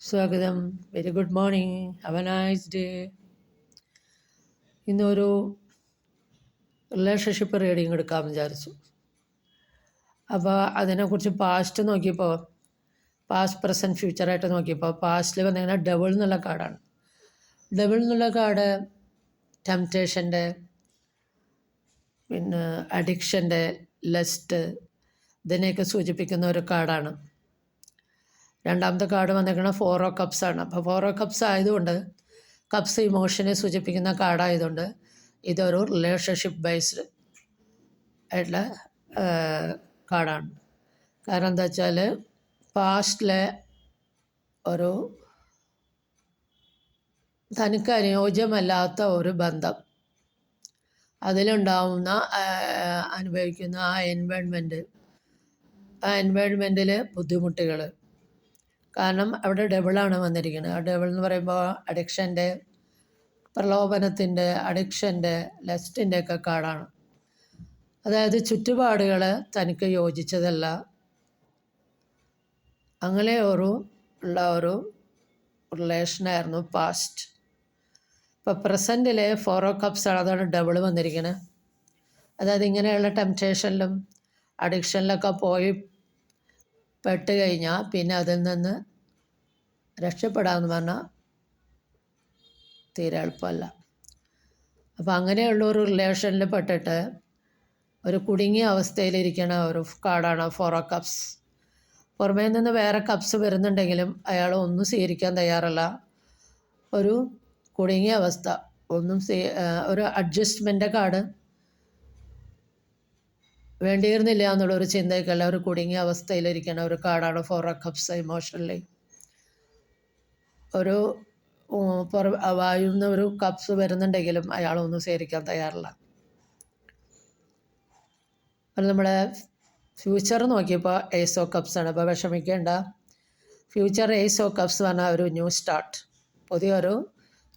സ്വാഗതം. Very good morning. Have A nice day. ഇന്നൊരു relationship reading എടുക്കാമെന്ന് വിചാരിച്ചു. അപ്പോൾ അതിനെക്കുറിച്ച് പാസ്റ്റ് നോക്കിയപ്പോൾ പാസ്റ്റ് പ്രസൻറ്റ് ഫ്യൂച്ചറായിട്ട് നോക്കിയപ്പോൾ പാസ്റ്റിൽ വന്നിങ്ങനെ ഡബിൾ എന്നുള്ള കാർഡാണ്. ഡബിൾ എന്നുള്ള കാർഡ് ടെംപ്റ്റേഷൻ്റെ, പിന്നെ അഡിക്ഷൻ്റെ, ലസ്റ്റ് ഇതിനെയൊക്കെ സൂചിപ്പിക്കുന്ന ഒരു കാർഡാണ്. രണ്ടാമത്തെ കാർഡ് വന്നിരിക്കുന്നത് 4 ഓഫ് കപ്സ് ആണ്. അപ്പോൾ 4 ഓഫ് കപ്സ് ആയതുകൊണ്ട് കപ്സ് ഇമോഷനെ സൂചിപ്പിക്കുന്ന കാർഡായതുകൊണ്ട് ഇതൊരു റിലേഷൻഷിപ്പ് ബേസ്ഡ് ആയിട്ടുള്ള കാർഡാണ്. കാരണം എന്താ വെച്ചാൽ പാസ്റ്റിലെ ഒരു തനിക്ക് അനുയോജ്യമല്ലാത്ത ഒരു ബന്ധം, അതിലുണ്ടാവുന്ന അനുഭവിക്കുന്ന ആ എൻവയോൺമെൻറ്റിൽ ബുദ്ധിമുട്ടുകൾ, കാരണം അവിടെ ഡബിളാണ് വന്നിരിക്കുന്നത്. ആ ഡബിൾ എന്ന് പറയുമ്പോൾ അഡിക്ഷൻ്റെ, പ്രലോഭനത്തിൻ്റെ, അഡിക്ഷൻ്റെ, ലസ്റ്റിൻ്റെ ഒക്കെ കാർഡാണ്. അതായത് ചുറ്റുപാടുകൾ തനിക്ക് യോജിച്ചതല്ല, അങ്ങനെ ഉള്ള ഒരു റിലേഷനായിരുന്നു പാസ്റ്റ്. ഇപ്പോൾ പ്രസൻറ്റിലെ 4 ഓഫ് കപ്സ് ആണ്, അതാണ് ഡബിൾ വന്നിരിക്കുന്നത്. അതായത് ഇങ്ങനെയുള്ള ടെംപ്റ്റേഷനിലും അഡിക്ഷനിലൊക്കെ പോയി പെട്ട് കഴിഞ്ഞാൽ പിന്നെ അതിൽ നിന്ന് രക്ഷപ്പെടാമെന്ന് പറഞ്ഞാൽ തീരെ എളുപ്പമല്ല. അപ്പോൾ അങ്ങനെയുള്ള ഒരു റിലേഷനിൽ പെട്ടിട്ട് ഒരു കുടുങ്ങിയ അവസ്ഥയിലിരിക്കുന്ന ഒരു കാർഡാണ് 4 ഓഫ് കപ്സ്. പുറമേ നിന്ന് വേറെ കപ്സ് വരുന്നുണ്ടെങ്കിലും അയാൾ ഒന്നും സ്വീകരിക്കാൻ തയ്യാറല്ല. ഒരു കുടുങ്ങിയ അവസ്ഥ, ഒരു അഡ്ജസ്റ്റ്മെൻ്റ് കാർഡ്, വേണ്ടിയിരുന്നില്ല എന്നുള്ളൊരു ചിന്തയ്ക്കല്ല, ഒരു കുടുങ്ങിയ അവസ്ഥയിലിരിക്കുന്ന ഒരു കാർഡാണ് 4 ഓഫ് കപ്സ്. ഇമോഷണലി ഒരു വായുന്ന ഒരു കപ്സ് വരുന്നുണ്ടെങ്കിലും അയാളൊന്നും സ്വീകരിക്കാൻ തയ്യാറില്ല. അത് നമ്മുടെ ഫ്യൂച്ചർ നോക്കിയപ്പോൾ ഏസ് ഓഫ് കപ്സ് ആണ്. അപ്പോൾ വിഷമിക്കേണ്ട. ഫ്യൂച്ചർ ഏസ് ഓഫ് കപ്സ് പറഞ്ഞാൽ ഒരു ന്യൂ സ്റ്റാർട്ട്, പുതിയൊരു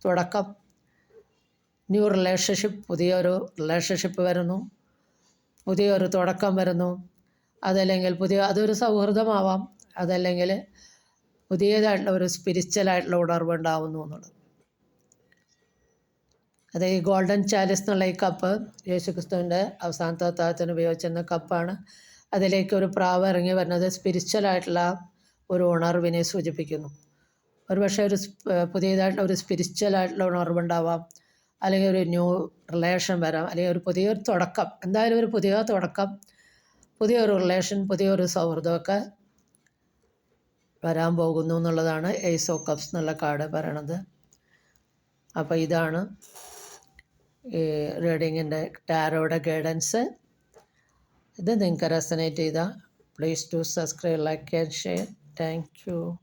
തുടക്കം, ന്യൂ റിലേഷൻഷിപ്പ്, പുതിയൊരു റിലേഷൻഷിപ്പ് വരുന്നു, പുതിയൊരു തുടക്കം വരുന്നു. അതല്ലെങ്കിൽ അതൊരു സൗഹൃദമാവാം, അതല്ലെങ്കിൽ പുതിയതായിട്ടുള്ള ഒരു സ്പിരിച്വലായിട്ടുള്ള ഉണർവ് ഉണ്ടാവുന്നു എന്നുള്ളത്. അത് ഈ ഗോൾഡൻ ചാലിസ് എന്നുള്ള ഈ കപ്പ് യേശുക്രിസ്തുവിൻ്റെ അവസാനത്തെ അത്താഴത്തിന് ഉപയോഗിച്ചിരുന്ന കപ്പാണ്. അതിലേക്ക് ഒരു പ്രാവ് ഇറങ്ങി വരുന്നത് സ്പിരിച്വലായിട്ടുള്ള ഒരു ഉണർവിനെ സൂചിപ്പിക്കുന്നു. ഒരു പക്ഷേ ഒരു പുതിയതായിട്ടുള്ള ഒരു സ്പിരിച്വലായിട്ടുള്ള ഉണർവുണ്ടാവാം, അല്ലെങ്കിൽ ഒരു ന്യൂ റിലേഷൻ വരാം, അല്ലെങ്കിൽ ഒരു പുതിയൊരു തുടക്കം, എന്തായാലും ഒരു പുതിയ തുടക്കം, പുതിയൊരു റിലേഷൻ, പുതിയൊരു സൗഹൃദമൊക്കെ വരാൻ പോകുന്നു എന്നുള്ളതാണ് ഏസ് ഓഫ് കപ്സ് എന്നുള്ള കാർഡ് പറയണത്. അപ്പോൾ ഇതാണ് ഈ റീഡിങ്ങിൻ്റെ ടാരോയുടെ ഗൈഡൻസ്. ഇത് നിങ്ങൾക്ക് റെസനേറ്റ് ചെയ്താൽ please to subscribe, like and share. Thank U.